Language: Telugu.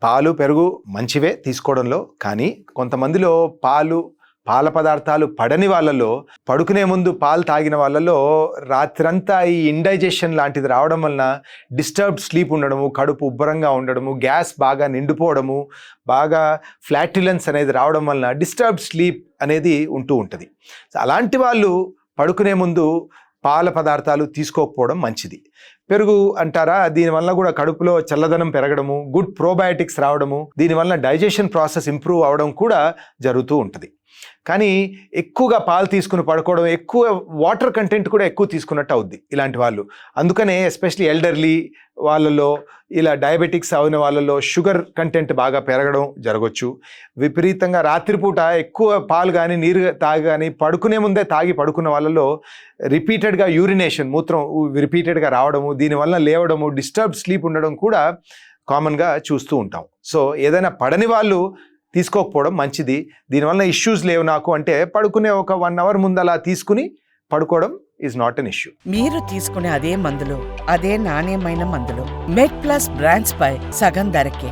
పాలు, పెరుగు మంచివే తీసుకోవడంలో. కానీ కొంతమందిలో పాల పదార్థాలు పడని వాళ్ళలో, పడుకునే ముందు పాలు తాగిన వాళ్ళలో రాత్రంతా ఈ ఇండైజెషన్ లాంటిది రావడం వలన డిస్టర్బ్డ్ స్లీప్ ఉండడము, కడుపు ఉబ్బరంగా ఉండడము, గ్యాస్ బాగా నిండిపోవడము, బాగా ఫ్లాటిలెన్స్ అనేది రావడం వలన డిస్టర్బ్డ్ స్లీప్ అనేది ఉంటూ ఉంటుంది. అలాంటి వాళ్ళు పడుకునే ముందు పాల పదార్థాలు తీసుకోకపోవడం మంచిది. పెరుగు అంటారా, దీనివల్ల కూడా కడుపులో చల్లదనం పెరగడము, గుడ్ ప్రోబయాటిక్స్ రావడము, దీనివల్ల డైజెషన్ ప్రాసెస్ ఇంప్రూవ్ అవడం కూడా జరుగుతూ ఉంటుంది. కానీ ఎక్కువగా పాలు తీసుకుని పడుకోవడం, ఎక్కువ వాటర్ కంటెంట్ కూడా ఎక్కువ తీసుకున్నట్టు అవుద్ది ఇలాంటి వాళ్ళు. అందుకనే ఎస్పెషలీ ఎల్డర్లీ వాళ్ళలో, ఇలా డయాబెటిక్స్ అయిన వాళ్ళలో షుగర్ కంటెంట్ బాగా పెరగడం జరగవచ్చు. విపరీతంగా రాత్రిపూట ఎక్కువ పాలు కానీ నీరు తాగి కానీ పడుకునే ముందే తాగి పడుకున్న వాళ్ళలో రిపీటెడ్గా యూరినేషన్, మూత్రం రిపీటెడ్గా రావడము, దీనివల్ల లేవడము, డిస్టర్బ్డ్ స్లీప్ ఉండడం కూడా కామన్గా చూస్తూ ఉంటాం. సో ఏదైనా పడని వాళ్ళు తీసుకోకపోవడం మంచిది. దీనివల్ల ఇష్యూస్ లేవు నాకు అంటే పడుకునే ఒక 1 hour ముందు అలా తీసుకుని పడుకోవడం ఈజ్ నాట్ అన్ ఇష్యూ. మీరు తీసుకునే అదే మందులు, అదే నాణ్యమైన మందులు మెడ్ ప్లస్ బ్రాండ్స్ పై సగం ధరకే.